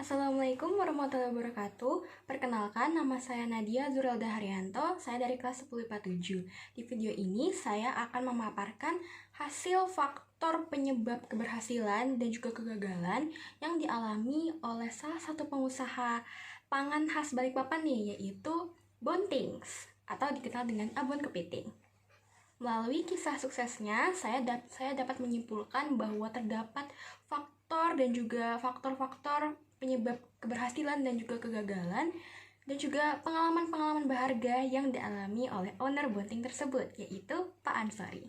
Assalamualaikum warahmatullahi wabarakatuh. Perkenalkan, nama saya Nadia Zurelda Haryanto. Saya dari kelas 10 IPA 7. Di video ini, saya akan memaparkan hasil faktor penyebab keberhasilan dan juga kegagalan yang dialami oleh salah satu pengusaha pangan khas Balikpapan nih, yaitu Bontings atau dikenal dengan Abon Kepiting. Melalui kisah suksesnya, saya dapat menyimpulkan bahwa terdapat faktor dan juga faktor-faktor penyebab keberhasilan dan juga kegagalan, dan juga pengalaman-pengalaman berharga yang dialami oleh owner Bonting tersebut, yaitu Pak Ansori.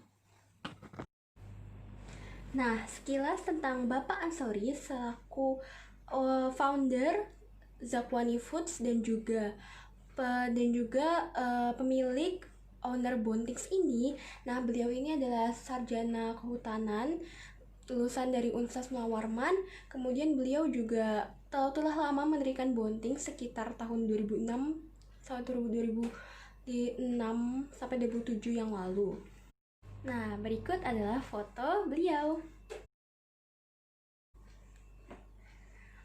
Nah, sekilas tentang Bapak Ansori selaku founder Zakwani Foods dan juga pemilik owner Bontings ini. Nah, beliau ini adalah sarjana kehutanan lulusan dari Universitas Munawarman. Kemudian beliau juga telah lama mendirikan Bontings sekitar tahun 2006 sampai 2007 yang lalu. Nah, berikut adalah foto beliau.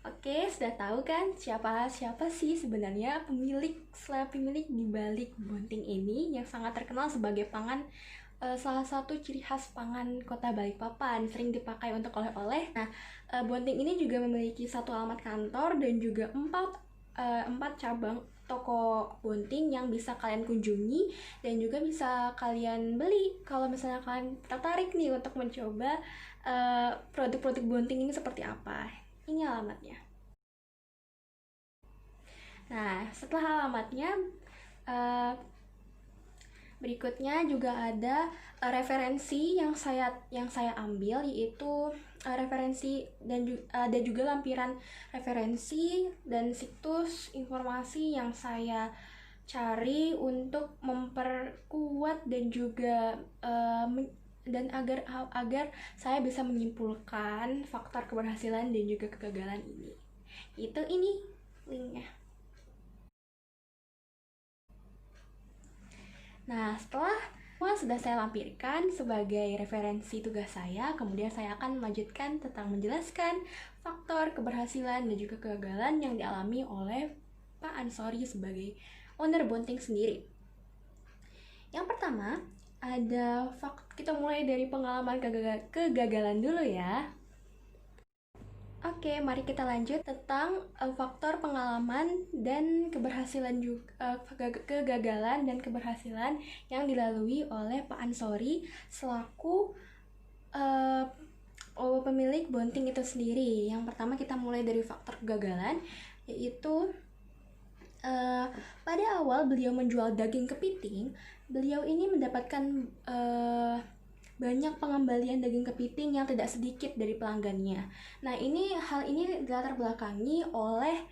Oke, sudah tahu kan siapa sih sebenarnya pemilik di balik Bonting ini yang sangat terkenal sebagai pangan, salah satu ciri khas pangan Kota Balikpapan, sering dipakai untuk oleh-oleh. Nah, Bonting ini juga memiliki satu alamat kantor dan juga empat cabang toko Bonting yang bisa kalian kunjungi dan juga bisa kalian beli kalau misalnya kalian tertarik nih untuk mencoba produk-produk Bonting ini seperti apa. Ini alamatnya. Nah, setelah alamatnya, berikutnya juga ada referensi yang saya ambil, yaitu referensi dan ada juga lampiran referensi dan situs informasi yang saya cari untuk memperkuat dan juga dan agar saya bisa menyimpulkan faktor keberhasilan dan juga kegagalan ini. Ini linknya. Nah, setelah sudah saya lampirkan sebagai referensi tugas saya, kemudian saya akan melanjutkan tentang menjelaskan faktor keberhasilan dan juga kegagalan yang dialami oleh Pak Ansori sebagai owner Bonting sendiri. Yang pertama, kita mulai dari pengalaman kegagalan dulu ya. Oke, mari kita lanjut tentang faktor pengalaman dan keberhasilan kegagalan dan keberhasilan yang dilalui oleh Pak Ansori selaku pemilik Bonting itu sendiri. Yang pertama kita mulai dari faktor kegagalan, yaitu pada awal beliau menjual daging kepiting, beliau ini mendapatkan banyak pengembalian daging kepiting yang tidak sedikit dari pelanggannya. Nah, hal ini dilatar belakangi oleh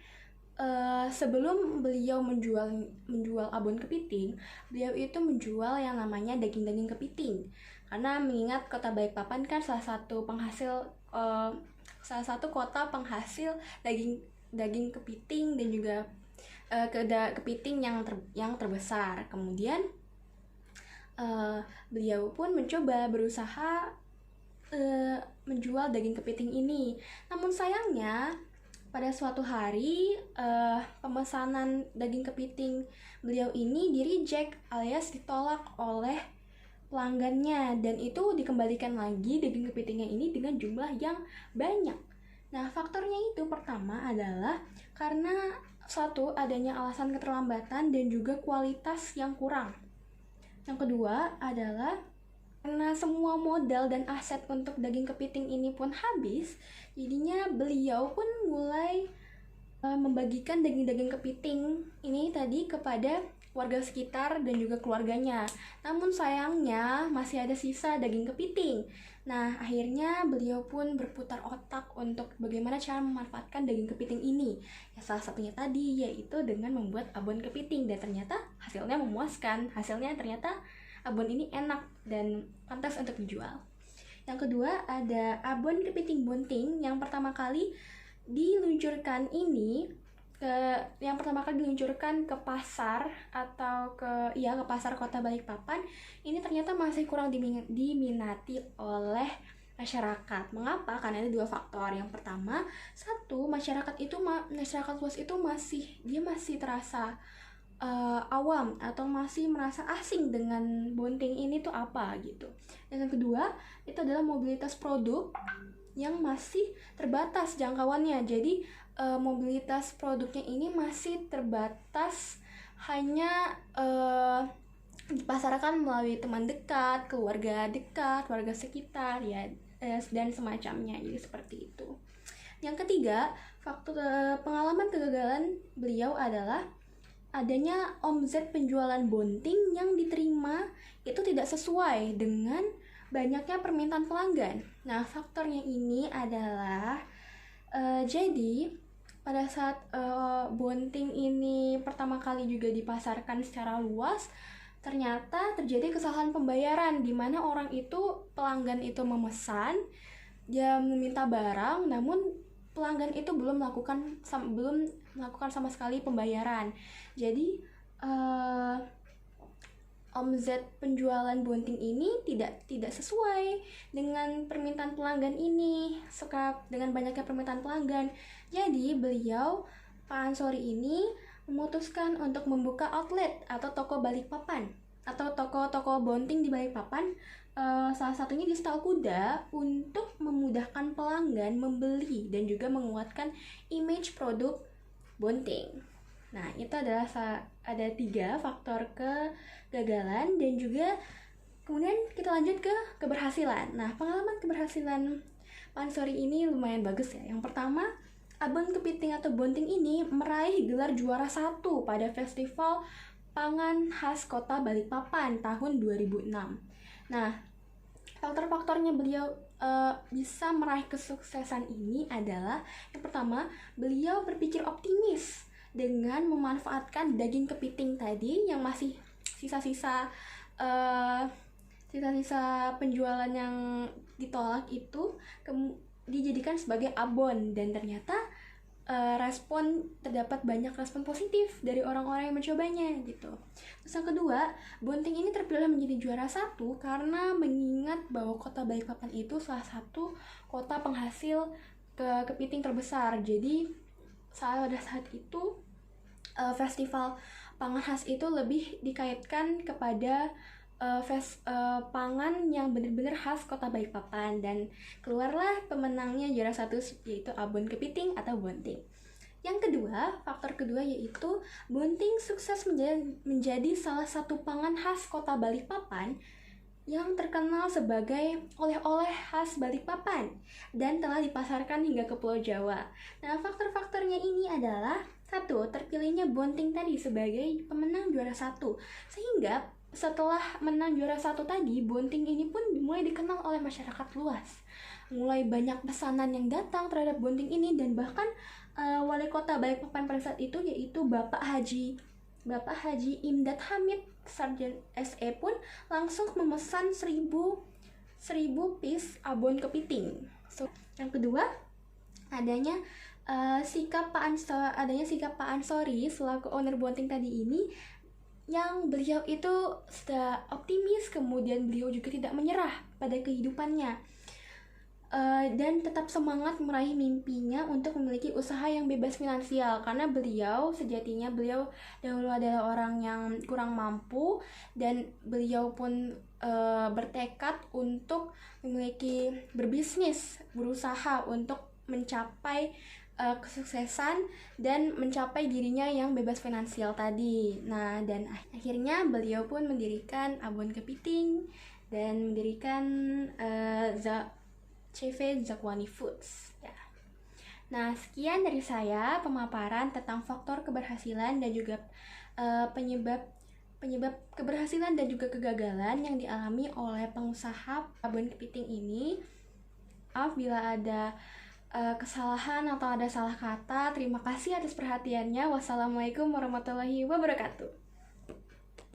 sebelum beliau menjual abon kepiting, beliau itu menjual yang namanya daging kepiting. Karena mengingat Kota Balikpapan kan salah satu kota penghasil daging kepiting dan juga kepiting yang terbesar. Kemudian beliau pun berusaha menjual daging kepiting ini. Namun sayangnya pada suatu hari pemesanan daging kepiting beliau ini di-reject alias ditolak oleh pelanggannya, dan itu dikembalikan lagi daging kepitingnya ini dengan jumlah yang banyak. Nah, faktornya itu pertama adalah karena adanya alasan keterlambatan dan juga kualitas yang kurang. Yang kedua adalah karena semua modal dan aset untuk daging kepiting ini pun habis, jadinya beliau pun mulai membagikan daging kepiting ini tadi kepada warga sekitar dan juga keluarganya. Namun sayangnya masih ada sisa daging kepiting. Nah, akhirnya beliau pun berputar otak untuk bagaimana cara memanfaatkan daging kepiting ini. Ya, salah satunya tadi yaitu dengan membuat abon kepiting, dan ternyata hasilnya memuaskan. Hasilnya ternyata abon ini enak dan pantas untuk dijual. Yang kedua ada abon kepiting Bonting yang pertama kali diluncurkan ke pasar atau ke pasar Kota Balikpapan. Ini ternyata masih kurang diminati oleh masyarakat. Mengapa? Karena ada dua faktor. Yang pertama, satu, masyarakat luas itu masih terasa awam atau masih merasa asing dengan bonding ini tuh apa gitu. Dan yang kedua, itu adalah mobilitas produk yang masih terbatas jangkauannya. Jadi mobilitas produknya ini masih terbatas, hanya dipasarkan melalui teman dekat, keluarga dekat, warga sekitar ya, dan semacamnya. Jadi seperti itu. Yang ketiga, faktor pengalaman kegagalan beliau adalah adanya omzet penjualan bonding yang diterima itu tidak sesuai dengan banyaknya permintaan pelanggan. Nah, faktornya ini adalah jadi pada saat bonding ini pertama kali juga dipasarkan secara luas, ternyata terjadi kesalahan pembayaran di mana pelanggan itu memesan, dia meminta barang, namun pelanggan itu belum melakukan sama sekali pembayaran. Jadi omzet penjualan bonding ini tidak sesuai dengan permintaan pelanggan ini, dengan banyaknya permintaan pelanggan. Jadi beliau, Pak Ansori ini memutuskan untuk membuka outlet atau toko Balikpapan atau toko-toko bonding di Balikpapan, salah satunya di Stal Kuda, untuk memudahkan pelanggan membeli dan juga menguatkan image produk bonding. Nah, itu adalah ada 3 faktor kegagalan, dan juga kemudian kita lanjut ke keberhasilan. Nah, pengalaman keberhasilan Pak Ansori ini lumayan bagus ya. Yang pertama, Abon Kepiting atau bonding ini meraih gelar juara 1 pada Festival Pangan Khas Kota Balikpapan tahun 2006. Nah, faktor-faktornya beliau bisa meraih kesuksesan ini adalah, yang pertama, beliau berpikir optimis dengan memanfaatkan daging kepiting tadi yang masih sisa-sisa penjualan yang ditolak itu dijadikan sebagai abon, dan ternyata terdapat banyak respon positif dari orang-orang yang mencobanya gitu. Terus yang kedua, bonding ini terpilih menjadi juara 1 karena mengingat bahwa kota Balikpapan itu salah satu kota penghasil kepiting terbesar. Jadi pada saat itu festival pangan khas itu lebih dikaitkan kepada pangan yang benar-benar khas kota Balikpapan, dan keluarlah pemenangnya juara 1, yaitu Abon Kepiting atau bonding. Yang kedua, faktor kedua yaitu bonding sukses menjadi salah satu pangan khas kota Balikpapan yang terkenal sebagai oleh-oleh khas Balikpapan dan telah dipasarkan hingga ke Pulau Jawa. Nah, faktor-faktornya ini adalah: 1, terpilihnya bonding tadi sebagai pemenang juara 1, sehingga setelah menang juara 1 tadi, bonding ini pun mulai dikenal oleh masyarakat luas. Mulai banyak pesanan yang datang terhadap bonding ini, dan bahkan wali kota Balikpapan pada saat itu, yaitu Bapak Haji Imdad Hamid Sarjan SE, pun langsung memesan 1000 piece abon kepiting. So, yang kedua, adanya sikap Pak Ansori selaku owner bonding tadi ini, yang beliau itu sudah optimis, kemudian beliau juga tidak menyerah pada kehidupannya, dan tetap semangat meraih mimpinya untuk memiliki usaha yang bebas finansial, karena sejatinya beliau dahulu adalah orang yang kurang mampu, dan beliau pun bertekad untuk berusaha untuk mencapai kesuksesan dan mencapai dirinya yang bebas finansial tadi. Nah, dan akhirnya beliau pun mendirikan Abon Kepiting dan mendirikan CV Zakwani Foods ya. Nah, sekian dari saya pemaparan tentang faktor keberhasilan dan juga penyebab keberhasilan dan juga kegagalan yang dialami oleh pengusaha Abon Kepiting ini. Maaf bila ada kesalahan atau ada salah kata. Terima kasih atas perhatiannya. Wassalamualaikum warahmatullahi wabarakatuh.